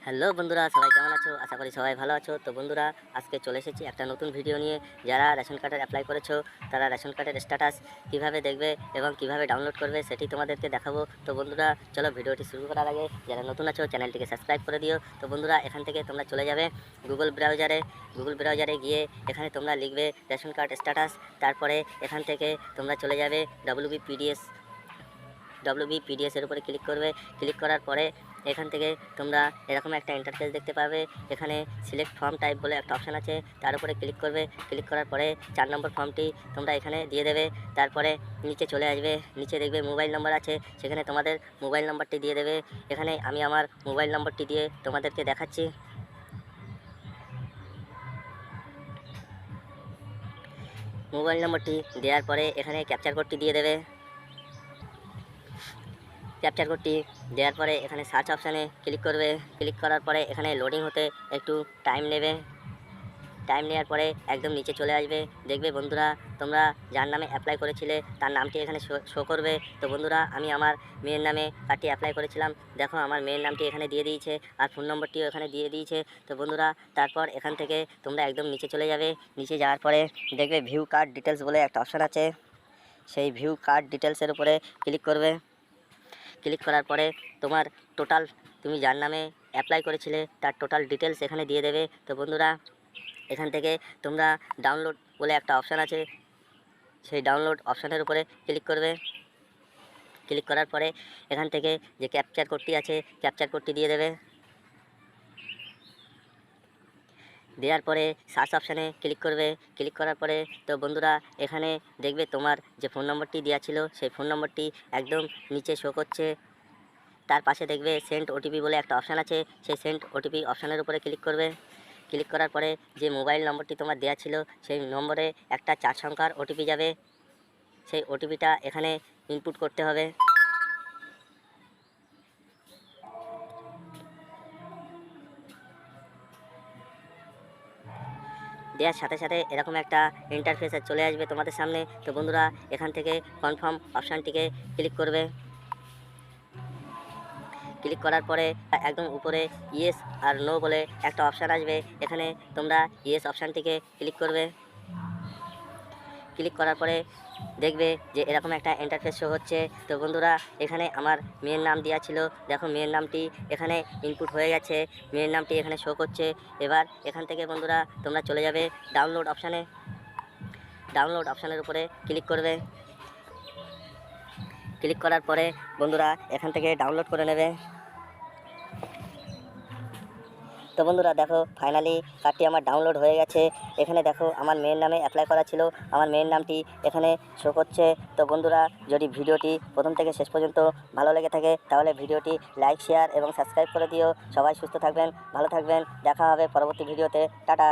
Hello বন্ধুরা, সবাই কেমন আছো? আশা করি সবাই ভালো আছো। তো বন্ধুরা, আজকে চলে এসেছি একটা নতুন ভিডিও নিয়ে। যারা রেশন কার্ডের অ্যাপ্লাই করেছো তারা রেশন কার্ডের স্ট্যাটাস কীভাবে দেখবে এবং কিভাবে ডাউনলোড করবে সেটি তোমাদেরকে দেখাবো। তো বন্ধুরা, চলো ভিডিওটি শুরু করার আগে যারা নতুন আছো চ্যানেলটিকে সাবস্ক্রাইব করে দিও। তো বন্ধুরা, এখান থেকে তোমরা চলে যাবে গুগল ব্রাউজারে গিয়ে এখানে তোমরা লিখবে রেশন কার্ড স্ট্যাটাস। তারপরে এখান থেকে তোমরা চলে যাবে WBPDS এর উপরে ক্লিক করবে। ক্লিক করার পরে এখান থেকে তোমরা এরকম একটা ইন্টারফেস দেখতে পাবে। এখানে সিলেক্ট ফর্ম টাইপ বলে একটা অপশান আছে, তার উপরে ক্লিক করবে। ক্লিক করার পরে 4 নম্বর ফর্মটি তোমরা এখানে দিয়ে দেবে। তারপরে নিচে চলে আসবে, নিচে দেখবে মোবাইল নম্বর আছে, সেখানে তোমাদের মোবাইল নম্বরটি দিয়ে দেবে। এখানে আমি আমার মোবাইল নম্বরটি দিয়ে তোমাদেরকে দেখাচ্ছি। মোবাইল নম্বরটি দেওয়ার পরে এখানে ক্যাপচার কোডটি দিয়ে দেবে। ক্যাপচার কোডটি দেওয়ার পরে এখানে সার্চ অপশানে ক্লিক করবে। ক্লিক করার পরে এখানে লোডিং হতে একটু টাইম নেবে। টাইম নেওয়ার পরে একদম নিচে চলে আসবে। দেখবে বন্ধুরা, তোমরা যার নামে অ্যাপ্লাই করেছিলে তার নামটি এখানে শো করবে। তো বন্ধুরা, আমি আমার মেয়ের নামে কার্ডটি অ্যাপ্লাই করেছিলাম। দেখো, আমার মেয়ের নামটি এখানে দিয়ে দিয়েছে আর ফোন নম্বরটিও এখানে দিয়ে দিয়েছে। তো বন্ধুরা, তারপর এখান থেকে তোমরা একদম নিচে চলে যাবে। নিচে যাওয়ার পরে দেখবে ভিউ কার্ড ডিটেলস বলে একটা অপশান আছে, সেই ভিউ কার্ড ডিটেলসের উপরে ক্লিক করবে। ক্লিক করার পরে তোমার টোটাল, তুমি যার নামে অ্যাপ্লাই করেছিলে তার টোটাল ডিটেলস এখানে দিয়ে দেবে। তো বন্ধুরা, এখান থেকে তোমরা ডাউনলোড বলে একটা অপশান আছে, সেই ডাউনলোড অপশানের উপরে ক্লিক করবে। ক্লিক করার পরে এখান থেকে যে ক্যাপচার কোডটি আছে, ক্যাপচার কোডটি দিয়ে দেবে। দেওয়ার পরে সার্চ অপশানে ক্লিক করবে। ক্লিক করার পরে তো বন্ধুরা, এখানে দেখবে তোমার যে ফোন নম্বরটি দেওয়া ছিল সেই ফোন নম্বরটি একদম নিচে শো করছে। তার পাশে দেখবে সেন্ড ওটিপি বলে একটা অপশান আছে, সেই সেন্ড ওটিপি অপশানের উপরে ক্লিক করবে। ক্লিক করার পরে যে মোবাইল নম্বরটি তোমার দেওয়া ছিল সেই নম্বরে একটা 4 সংখ্যার ওটিপি যাবে, সেই ওটিপিটা এখানে ইনপুট করতে হবে। দেওয়ার সাথে সাথে এরকম একটা ইন্টারফেস চলে আসবে তোমাদের সামনে। তো বন্ধুরা, এখান থেকে কনফার্ম অপশানটিকে ক্লিক করবে। ক্লিক করার পরে একদম উপরে ইয়েস আর নো বলে একটা অপশান আসবে, এখানে তোমরা ইয়েস অপশানটিকে ক্লিক করবে। ক্লিক করার পরে দেখবে যে এরকম একটা ইন্টারফেস শো হচ্ছে। তো বন্ধুরা, এখানে আমার মেয়ের নাম দেওয়া ছিল, দেখো মেয়ের নামটি এখানে ইনপুট হয়ে গেছে, মেয়ের নামটি এখানে শো করছে। এবার এখান থেকে বন্ধুরা তোমরা চলে যাবে ডাউনলোড অপশানে। ডাউনলোড অপশানের উপরে ক্লিক করবে। ক্লিক করার পরে বন্ধুরা এখান থেকে ডাউনলোড করে নেবে। তো বন্ধুরা, দেখো ফাইনালি কার্ডটি আমার ডাউনলোড হয়ে গেছে। এখানে দেখো আমার মেয়ের নামে অ্যাপ্লাই করা ছিল, আমার মেয়ের নামটি এখানে শো করছে। তো বন্ধুরা, যদি ভিডিওটি প্রথম থেকে শেষ পর্যন্ত ভালো লেগে থাকে তাহলে ভিডিওটি লাইক, শেয়ার এবং সাবস্ক্রাইব করে দিও। সবাই সুস্থ থাকবেন, ভালো থাকবেন, দেখা হবে পরবর্তী ভিডিওতে। টাটা।